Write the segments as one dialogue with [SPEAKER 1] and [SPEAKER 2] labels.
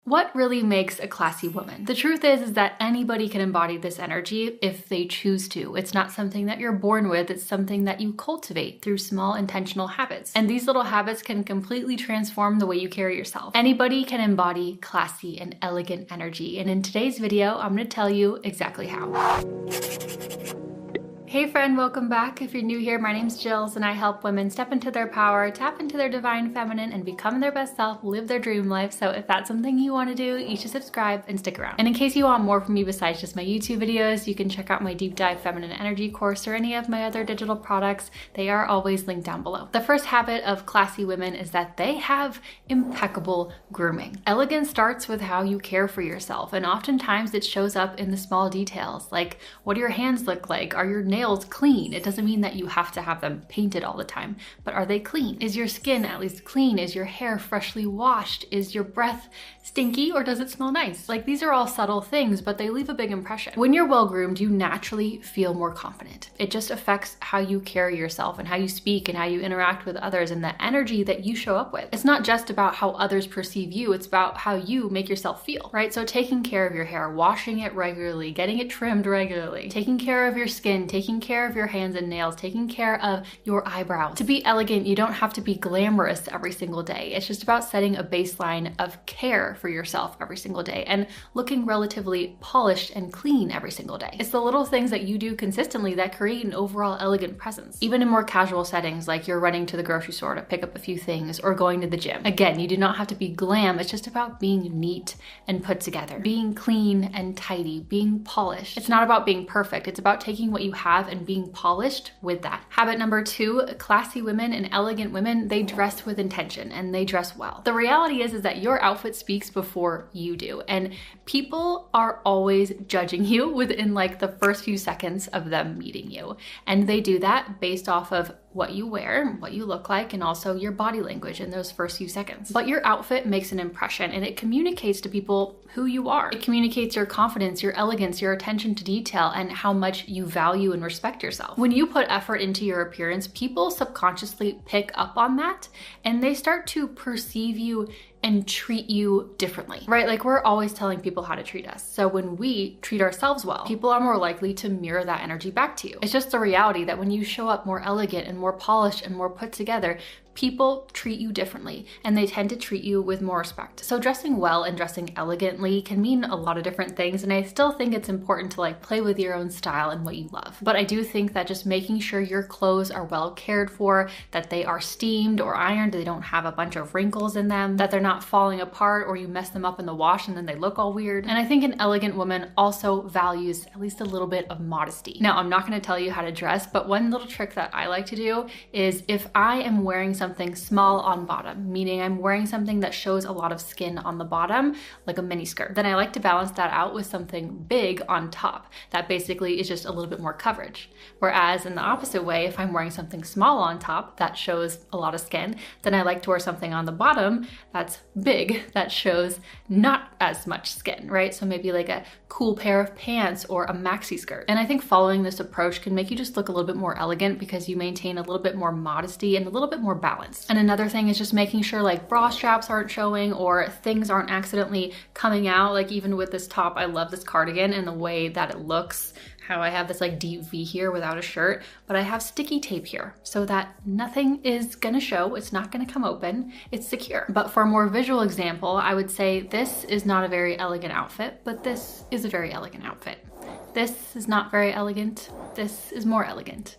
[SPEAKER 1] What really makes a classy woman? The truth is that anybody can embody this energy if they choose to. It's not something that you're born with, it's something that you cultivate through small intentional habits. And these little habits can completely transform the way you carry yourself. Anybody can embody classy and elegant energy. And in today's video, I'm going to tell you exactly how. Hey friend, welcome back. If you're new here, my name's Jills and I help women step into their power, tap into their divine feminine, and become their best self, live their dream life. So if that's something you want to do, you should subscribe and stick around. And in case you want more from me besides just my YouTube videos, you can check out my deep dive feminine energy course or any of my other digital products. They are always linked down below. The first habit of classy women is that they have impeccable grooming. Elegance starts with how you care for yourself, and oftentimes it shows up in the small details, like what do your hands look like? Are your nails clean? It doesn't mean that you have to have them painted all the time, but are they clean? Is your skin at least clean? Is your hair freshly washed? Is your breath stinky or does it smell nice? Like, these are all subtle things, but they leave a big impression. When you're well groomed, you naturally feel more confident. It just affects how you carry yourself and how you speak and how you interact with others and the energy that you show up with. It's not just about how others perceive you, it's about how you make yourself feel, right? So taking care of your hair, washing it regularly, getting it trimmed regularly, taking care of your skin, taking care of your hands and nails, taking care of your eyebrows. To be elegant, you don't have to be glamorous every single day. It's just about setting a baseline of care for yourself every single day and looking relatively polished and clean every single day. It's the little things that you do consistently that create an overall elegant presence. Even in more casual settings, like you're running to the grocery store to pick up a few things or going to the gym. Again, you do not have to be glam. It's just about being neat and put together, being clean and tidy, being polished. It's not about being perfect. It's about taking what you have and being polished with that. Habit number 2, classy women and elegant women, they dress with intention and they dress well. The reality is that your outfit speaks before you do. And people are always judging you within like the first few seconds of them meeting you. And they do that based off of what you wear, what you look like, and also your body language in those first few seconds. But your outfit makes an impression and it communicates to people who you are. It communicates your confidence, your elegance, your attention to detail, and how much you value and respect yourself. When you put effort into your appearance, people subconsciously pick up on that and they start to perceive you and treat you differently, right? Like, we're always telling people how to treat us. So when we treat ourselves well, people are more likely to mirror that energy back to you. It's just the reality that when you show up more elegant and more polished and more put together, people treat you differently and they tend to treat you with more respect. So dressing well and dressing elegantly can mean a lot of different things, and I still think it's important to like play with your own style and what you love. But I do think that just making sure your clothes are well cared for, that they are steamed or ironed, they don't have a bunch of wrinkles in them, that they're not falling apart or you mess them up in the wash and then they look all weird. And I think an elegant woman also values at least a little bit of modesty. Now, I'm not going to tell you how to dress, but one little trick that I like to do is if I am wearing something small on bottom, meaning I'm wearing something that shows a lot of skin on the bottom, like a mini skirt, then I like to balance that out with something big on top that basically is just a little bit more coverage. Whereas in the opposite way, if I'm wearing something small on top that shows a lot of skin, then I like to wear something on the bottom that's big that shows not as much skin, right? So maybe like a cool pair of pants or a maxi skirt. And I think following this approach can make you just look a little bit more elegant because you maintain a little bit more modesty and a little bit more balance. And another thing is just making sure like bra straps aren't showing or things aren't accidentally coming out. Like even with this top, I love this cardigan and the way that it looks, how I have this like deep V here without a shirt, but I have sticky tape here so that nothing is gonna show, it's not gonna come open, it's secure. But for a more visual example, I would say this is not a very elegant outfit, but this is a very elegant outfit. This is not very elegant, this is more elegant.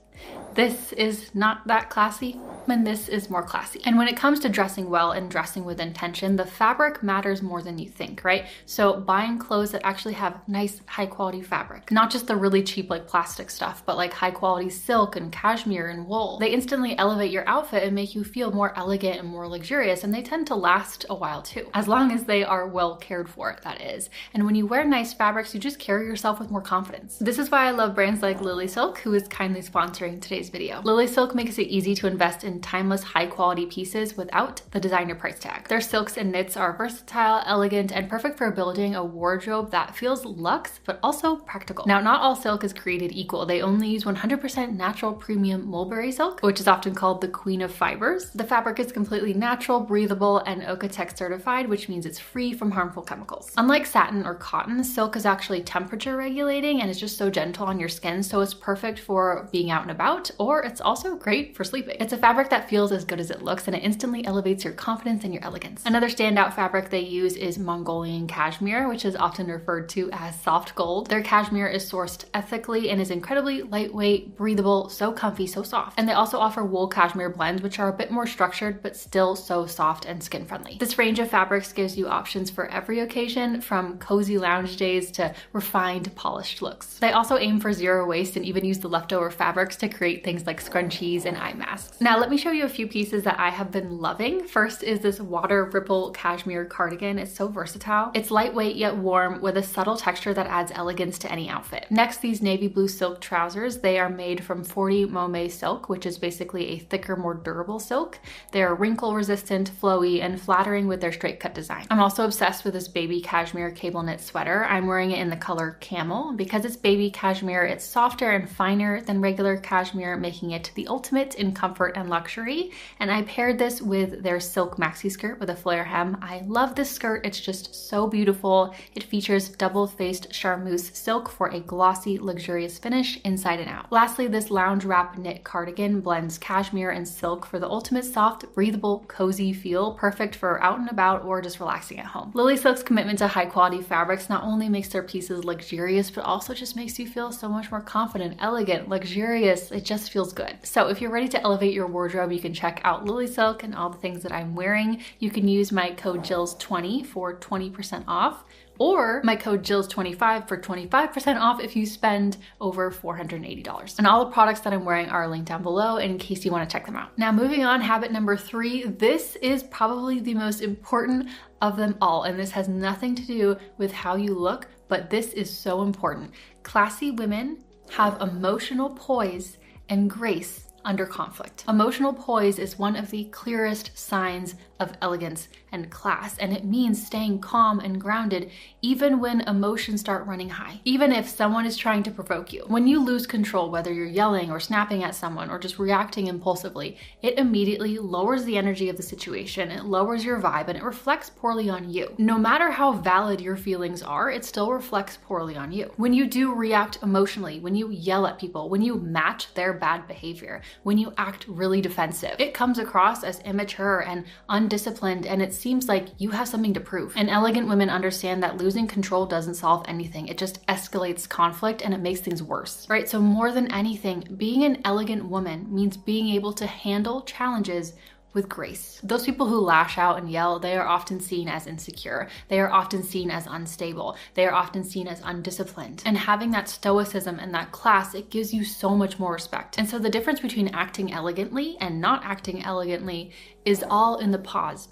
[SPEAKER 1] This is not that classy, and this is more classy. And when it comes to dressing well and dressing with intention, the fabric matters more than you think, right? So buying clothes that actually have nice, high quality fabric, not just the really cheap like plastic stuff, but like high quality silk and cashmere and wool. They instantly elevate your outfit and make you feel more elegant and more luxurious, and they tend to last a while too, as long as they are well cared for, that is. And when you wear nice fabrics, you just carry yourself with more confidence. This is why I love brands like Lily Silk, who is kindly sponsoring today's today's video. Lily Silk makes it easy to invest in timeless, high-quality pieces without the designer price tag. Their silks and knits are versatile, elegant, and perfect for building a wardrobe that feels luxe, but also practical. Now, not all silk is created equal. They only use 100% natural premium mulberry silk, which is often called the queen of fibers. The fabric is completely natural, breathable, and OEKO-TEX certified, which means it's free from harmful chemicals. Unlike satin or cotton, silk is actually temperature regulating and it's just so gentle on your skin, so it's perfect for being out and about, or it's also great for sleeping. It's a fabric that feels as good as it looks, and it instantly elevates your confidence and your elegance. Another standout fabric they use is Mongolian cashmere, which is often referred to as soft gold. Their cashmere is sourced ethically and is incredibly lightweight, breathable, so comfy, so soft. And they also offer wool cashmere blends, which are a bit more structured, but still so soft and skin friendly. This range of fabrics gives you options for every occasion, from cozy lounge days to refined, polished looks. They also aim for zero waste and even use the leftover fabrics to create things like scrunchies and eye masks. Now, let me show you a few pieces that I have been loving. First is this water ripple cashmere cardigan. It's so versatile. It's lightweight yet warm with a subtle texture that adds elegance to any outfit. Next, these navy blue silk trousers. They are made from 40 Momme silk, which is basically a thicker, more durable silk. They're wrinkle resistant, flowy, and flattering with their straight cut design. I'm also obsessed with this baby cashmere cable knit sweater. I'm wearing it in the color camel. Because it's baby cashmere, it's softer and finer than regular cashmere, making it the ultimate in comfort and luxury. And I paired this with their silk maxi skirt with a flare hem. I love this skirt. It's just so beautiful. It features double-faced charmeuse silk for a glossy, luxurious finish inside and out. Lastly, this lounge wrap knit cardigan blends cashmere and silk for the ultimate soft, breathable, cozy feel, perfect for out and about or just relaxing at home. Lily Silk's commitment to high-quality fabrics not only makes their pieces luxurious, but also just makes you feel so much more confident, elegant, luxurious. It just feels good. So if you're ready to elevate your wardrobe, you can check out Lily Silk and all the things that I'm wearing. You can use my code JILLS20 for 20% off, or my code JILLS25 for 25% off if you spend over $480. And all the products that I'm wearing are linked down below in case you want to check them out. Now, moving on, habit number 3. This is probably the most important of them all, and this has nothing to do with how you look, but this is so important. Classy women have emotional poise and grace under conflict. Emotional poise is one of the clearest signs of elegance and class, and it means staying calm and grounded even when emotions start running high, even if someone is trying to provoke you. When you lose control, whether you're yelling or snapping at someone or just reacting impulsively, it immediately lowers the energy of the situation, it lowers your vibe, and it reflects poorly on you. No matter how valid your feelings are, it still reflects poorly on you. When you do react emotionally, when you yell at people, when you match their bad behavior, when you act really defensive, it comes across as immature and undisciplined, and it seems like you have something to prove. And elegant women understand that losing control doesn't solve anything. It just escalates conflict and it makes things worse, right? So more than anything, being an elegant woman means being able to handle challenges with grace. Those people who lash out and yell, they are often seen as insecure. They are often seen as unstable. They are often seen as undisciplined. And having that stoicism and that class, it gives you so much more respect. And so the difference between acting elegantly and not acting elegantly is all in the pause.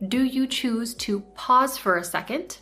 [SPEAKER 1] Do you choose to pause for a second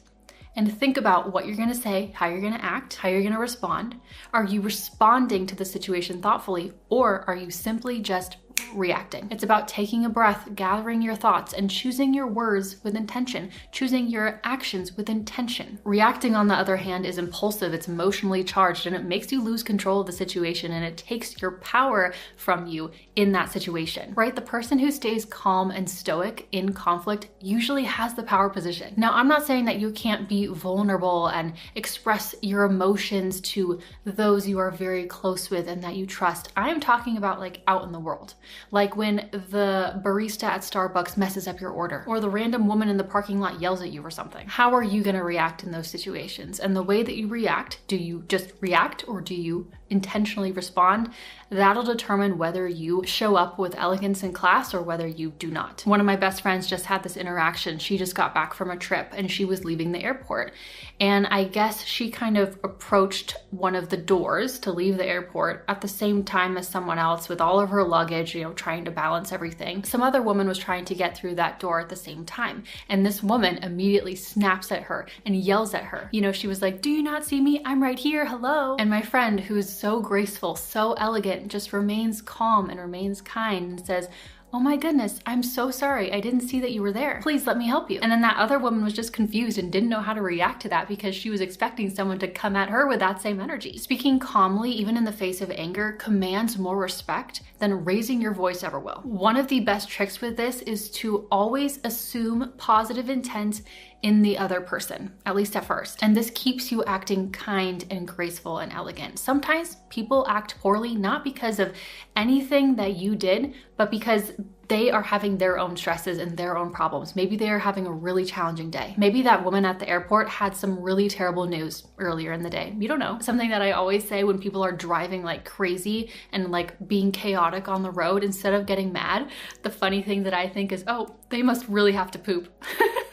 [SPEAKER 1] and think about what you're gonna say, how you're gonna act, how you're gonna respond? Are you responding to the situation thoughtfully, or are you simply just reacting? It's about taking a breath, gathering your thoughts, and choosing your words with intention, choosing your actions with intention. Reacting, on the other hand, is impulsive, it's emotionally charged, and it makes you lose control of the situation, and it takes your power from you in that situation, right? The person who stays calm and stoic in conflict usually has the power position. Now, I'm not saying that you can't be vulnerable and express your emotions to those you are very close with and that you trust. I am talking about like out in the world. Like when the barista at Starbucks messes up your order, or the random woman in the parking lot yells at you or something. How are you gonna react in those situations? And the way that you react, do you just react or do you intentionally respond? That'll determine whether you show up with elegance and class or whether you do not. One of my best friends just had this interaction. She just got back from a trip and she was leaving the airport. And I guess she kind of approached one of the doors to leave the airport at the same time as someone else with all of her luggage, you know, trying to balance everything. Some other woman was trying to get through that door at the same time. And this woman immediately snaps at her and yells at her. You know, she was like, "Do you not see me? I'm right here, hello." And my friend, who's so graceful, so elegant, just remains calm and remains kind and says, "Oh my goodness, I'm so sorry. I didn't see that you were there. Please let me help you." And then that other woman was just confused and didn't know how to react to that because she was expecting someone to come at her with that same energy. Speaking calmly, even in the face of anger, commands more respect than raising your voice ever will. One of the best tricks with this is to always assume positive intent in the other person, at least at first. And this keeps you acting kind and graceful and elegant. Sometimes people act poorly, not because of anything that you did, but because they are having their own stresses and their own problems. Maybe they are having a really challenging day. Maybe that woman at the airport had some really terrible news earlier in the day. You don't know. Something that I always say when people are driving like crazy and like being chaotic on the road, instead of getting mad, the funny thing that I think is, oh, they must really have to poop.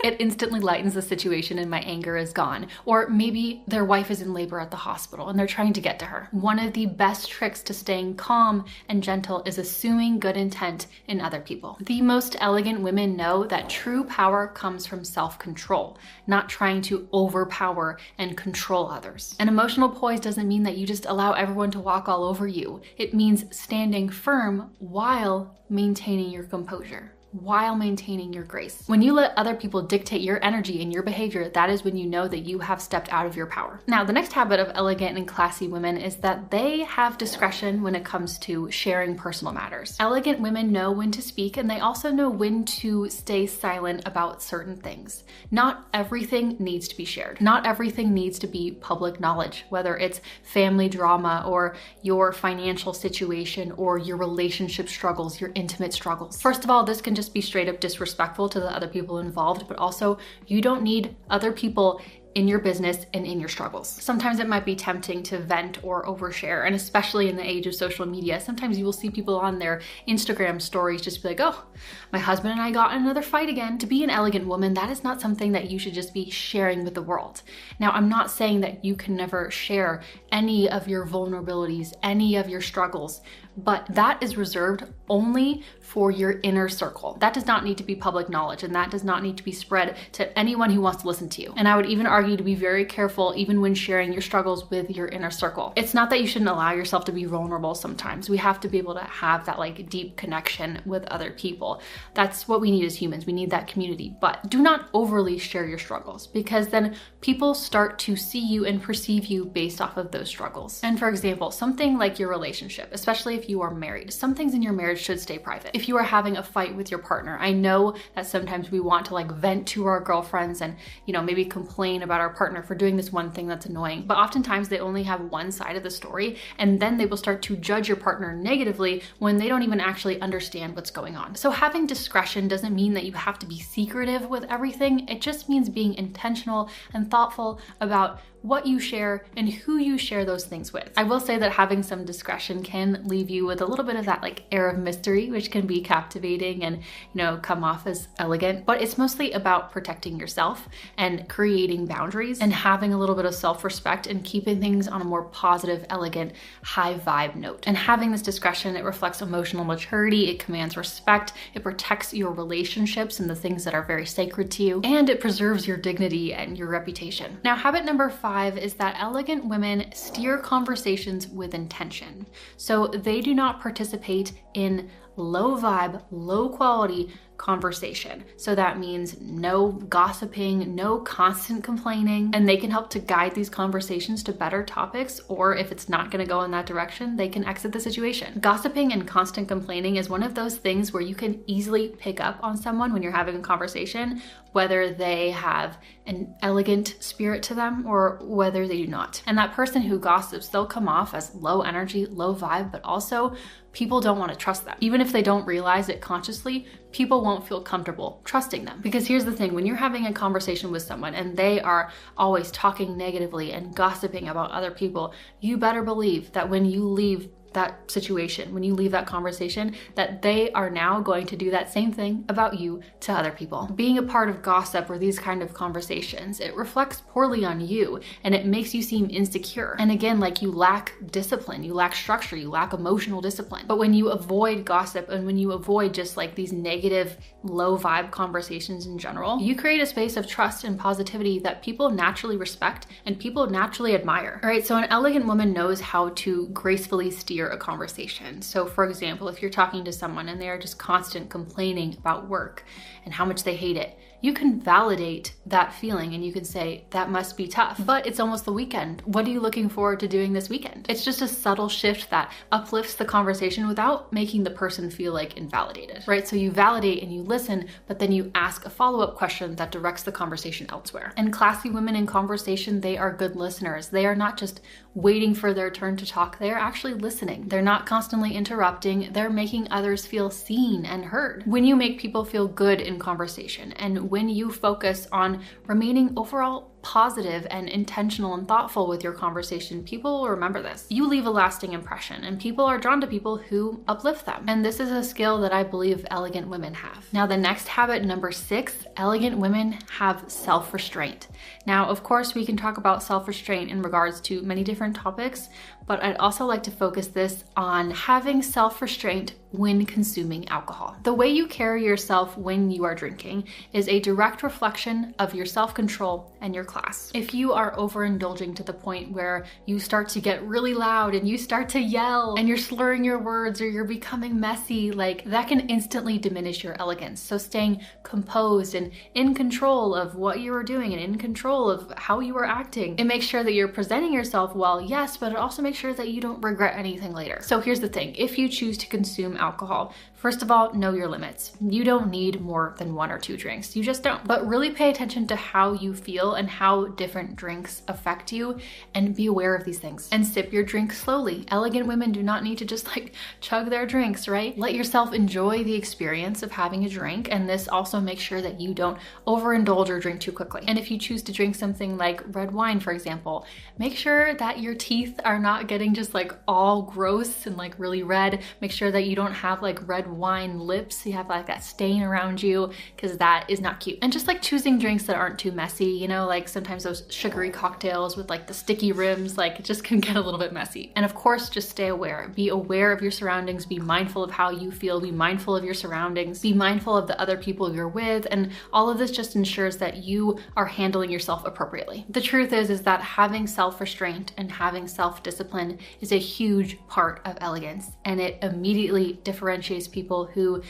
[SPEAKER 1] It instantly lightens the situation and my anger is gone. Or maybe their wife is in labor at the hospital and they're trying to get to her. One of the best tricks to staying calm and gentle is assuming good intent in other people. The most elegant women know that true power comes from self-control, not trying to overpower and control others. And emotional poise doesn't mean that you just allow everyone to walk all over you. It means standing firm while maintaining your composure, while maintaining your grace. When you let other people dictate your energy and your behavior, that is when you know that you have stepped out of your power. Now, the next habit of elegant and classy women is that they have discretion when it comes to sharing personal matters. Elegant women know when to speak, and they also know when to stay silent about certain things. Not everything needs to be shared. Not everything needs to be public knowledge, whether it's family drama or your financial situation or your relationship struggles, your intimate struggles. First of all, this can just be straight up disrespectful to the other people involved, but also you don't need other people in your business and in your struggles. Sometimes it might be tempting to vent or overshare, and especially in the age of social media, sometimes you will see people on their Instagram stories just be like, oh, my husband and I got in another fight again. To be an elegant woman, that is not something that you should just be sharing with the world. Now, I'm not saying that you can never share any of your vulnerabilities, any of your struggles, but that is reserved only for your inner circle. That does not need to be public knowledge, and that does not need to be spread to anyone who wants to listen to you. And I would even argue to be very careful even when sharing your struggles with your inner circle. It's not that you shouldn't allow yourself to be vulnerable sometimes. We have to be able to have that like deep connection with other people. That's what we need as humans. We need that community. But do not overly share your struggles, because then people start to see you and perceive you based off of those struggles. And for example, something like your relationship, especially if you are married, some things in your marriage should stay private. If you are having a fight with your partner, I know that sometimes we want to like vent to our girlfriends and, you know, maybe complain about our partner for doing this one thing that's annoying. But oftentimes they only have one side of the story, and then they will start to judge your partner negatively when they don't even actually understand what's going on. So having discretion doesn't mean that you have to be secretive with everything. It just means being intentional and thoughtful about what you share and who you share those things with. I will say that having some discretion can leave you with a little bit of that like air of mystery, which can be captivating and, you know, come off as elegant, but it's mostly about protecting yourself and creating boundaries and having a little bit of self-respect and keeping things on a more positive, elegant, high vibe note. And having this discretion, it reflects emotional maturity, it commands respect, it protects your relationships and the things that are very sacred to you, and it preserves your dignity and your reputation. Now, habit number 5 is that elegant women steer conversations with intention. So they do not participate in low vibe, low quality conversation. So that means no gossiping, no constant complaining, and they can help to guide these conversations to better topics, or if it's not going to go in that direction, they can exit the situation. Gossiping and constant complaining is one of those things where you can easily pick up on someone when you're having a conversation, whether they have an elegant spirit to them or whether they do not. And that person who gossips, they'll come off as low energy, low vibe, but also people don't want to trust them. Even if they don't realize it consciously, people won't feel comfortable trusting them. Because here's the thing, when you're having a conversation with someone and they are always talking negatively and gossiping about other people, you better believe that when you leave that situation, when you leave that conversation, that they are now going to do that same thing about you to other people. Being a part of gossip or these kind of conversations, it reflects poorly on you and it makes you seem insecure. And again, like you lack discipline, you lack structure, you lack emotional discipline. But when you avoid gossip and when you avoid just like these negative, low vibe conversations in general, you create a space of trust and positivity that people naturally respect and people naturally admire. All right, so an elegant woman knows how to gracefully steer a conversation. So for example, if you're talking to someone and they are just constant complaining about work and how much they hate it, you can validate that feeling and you can say, that must be tough, but it's almost the weekend. What are you looking forward to doing this weekend? It's just a subtle shift that uplifts the conversation without making the person feel like invalidated, right? So you validate and you listen, but then you ask a follow-up question that directs the conversation elsewhere. And classy women in conversation, they are good listeners. They are not just waiting for their turn to talk. They are actually listening. They're not constantly interrupting. They're making others feel seen and heard. When you make people feel good in conversation and when you focus on remaining overall positive and intentional and thoughtful with your conversation, people will remember this. You leave a lasting impression and people are drawn to people who uplift them. And this is a skill that I believe elegant women have. Now, the next habit, number 6, elegant women have self-restraint. Now, of course, we can talk about self-restraint in regards to many different topics, but I'd also like to focus this on having self-restraint when consuming alcohol. The way you carry yourself when you are drinking is a direct reflection of your self-control and your class. If you are overindulging to the point where you start to get really loud and you start to yell and you're slurring your words or you're becoming messy, like that can instantly diminish your elegance. So staying composed and in control of what you are doing and in control of how you are acting, it makes sure that you're presenting yourself well, yes, but it also makes sure that you don't regret anything later. So here's the thing, if you choose to consume alcohol, first of all, know your limits. You don't need more than 1 or 2 drinks. You just don't. But really pay attention to how you feel and how different drinks affect you and be aware of these things. And sip your drink slowly. Elegant women do not need to just like chug their drinks, right? Let yourself enjoy the experience of having a drink, and this also makes sure that you don't overindulge or drink too quickly. And if you choose to drink something like red wine, for example, make sure that your teeth are not getting just like all gross and like really red. Make sure that you don't have like red wine lips, you have like that stain around you, because that is not cute. And just like choosing drinks that aren't too messy, you know, like sometimes those sugary cocktails with like the sticky rims, like it just can get a little bit messy. And of course, just stay aware. Be aware of your surroundings, be mindful of how you feel, be mindful of your surroundings, be mindful of the other people you're with, and all of this just ensures that you are handling yourself appropriately. The truth is that having self-restraint and having self-discipline is a huge part of elegance, and it immediately differentiates people who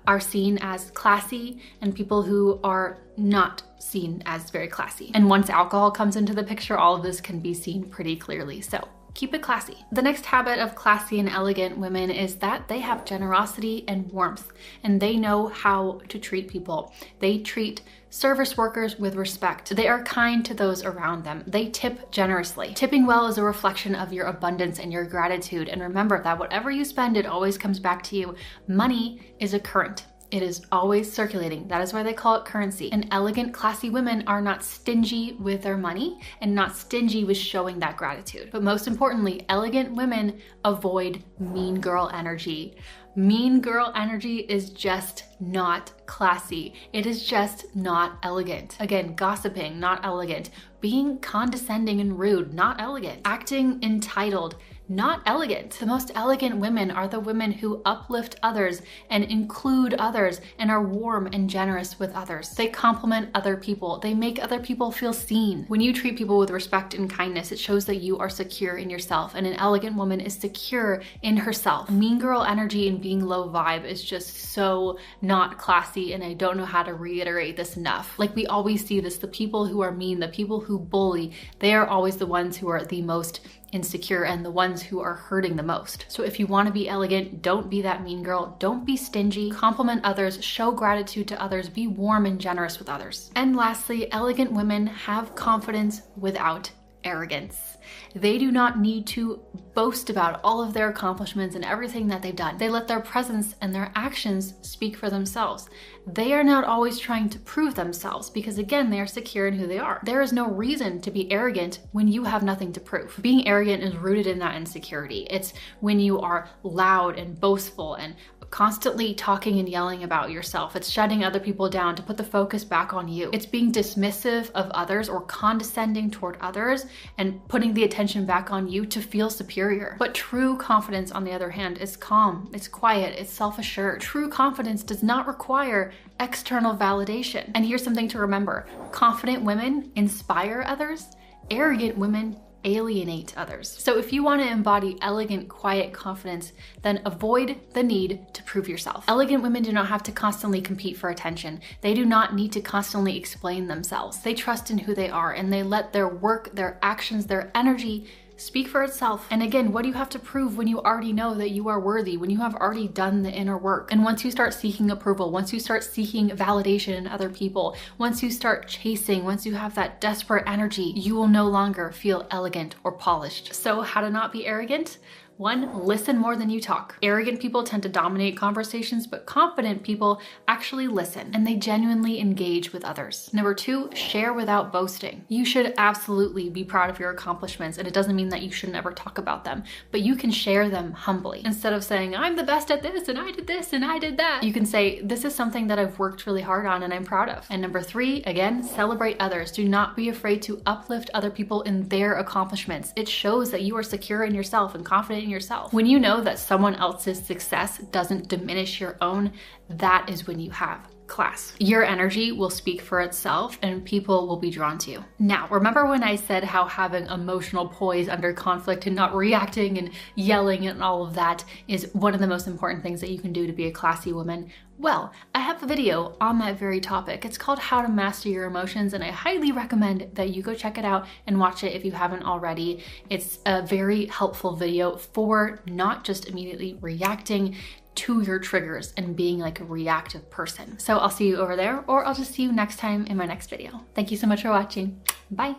[SPEAKER 1] are seen as classy and people who are not seen as very classy. And once alcohol comes into the picture, all of this can be seen pretty clearly. So keep it classy. The next habit of classy and elegant women is that they have generosity and warmth, and they know how to treat people. They treat service workers with respect. They are kind to those around them. They tip generously. Tipping well is a reflection of your abundance and your gratitude. And remember that whatever you spend, it always comes back to you. Money is a current. It is always circulating. That is why they call it currency. And elegant, classy women are not stingy with their money and not stingy with showing that gratitude. But most importantly, elegant women avoid mean girl energy. Mean girl energy is just not classy. It is just not elegant. Again, gossiping, not elegant. Being condescending and rude, not elegant. Acting entitled, not elegant. The most elegant women are the women who uplift others and include others and are warm and generous with others. They compliment other people. They make other people feel seen. When you treat people with respect and kindness, it shows that you are secure in yourself, and an elegant woman is secure in herself. Mean girl energy and being low vibe is just so not classy, and I don't know how to reiterate this enough. Like, we always see this, the people who are mean, the people who bully, they are always the ones who are the most insecure and the ones who are hurting the most. So if you want to be elegant, don't be that mean girl. Don't be stingy. Compliment others. Show gratitude to others. Be warm and generous with others. And lastly, elegant women have confidence without arrogance. They do not need to boast about all of their accomplishments and everything that they've done. They let their presence and their actions speak for themselves. They are not always trying to prove themselves because, again, they are secure in who they are. There is no reason to be arrogant when you have nothing to prove. Being arrogant is rooted in that insecurity. It's when you are loud and boastful and constantly talking and yelling about yourself. It's shutting other people down to put the focus back on you. It's being dismissive of others or condescending toward others and putting the attention back on you to feel superior. But true confidence, on the other hand, is calm, it's quiet, it's self-assured. True confidence does not require external validation. And here's something to remember. Confident women inspire others. Arrogant women alienate others. So if you want to embody elegant, quiet confidence, then avoid the need to prove yourself. Elegant women do not have to constantly compete for attention. They do not need to constantly explain themselves. They trust in who they are and they let their work, their actions, their energy speak for itself. And again, what do you have to prove when you already know that you are worthy, when you have already done the inner work? And once you start seeking approval, once you start seeking validation in other people, once you start chasing, once you have that desperate energy, you will no longer feel elegant or polished. So how to not be arrogant? 1, listen more than you talk. Arrogant people tend to dominate conversations, but confident people actually listen and they genuinely engage with others. Number 2, share without boasting. You should absolutely be proud of your accomplishments, and it doesn't mean that you should never talk about them, but you can share them humbly. Instead of saying, I'm the best at this and I did this and I did that, you can say, this is something that I've worked really hard on and I'm proud of. And number 3, again, celebrate others. Do not be afraid to uplift other people in their accomplishments. It shows that you are secure in yourself and confident in yourself. When you know that someone else's success doesn't diminish your own, that is when you have class. Your energy will speak for itself and people will be drawn to you. Now, remember when I said how having emotional poise under conflict and not reacting and yelling and all of that is one of the most important things that you can do to be a classy woman? Well, I have a video on that very topic. It's called How to Master Your Emotions, and I highly recommend that you go check it out and watch it if you haven't already. It's a very helpful video for not just immediately reacting to your triggers and being like a reactive person. So I'll see you over there, or I'll just see you next time in my next video. Thank you so much for watching. Bye.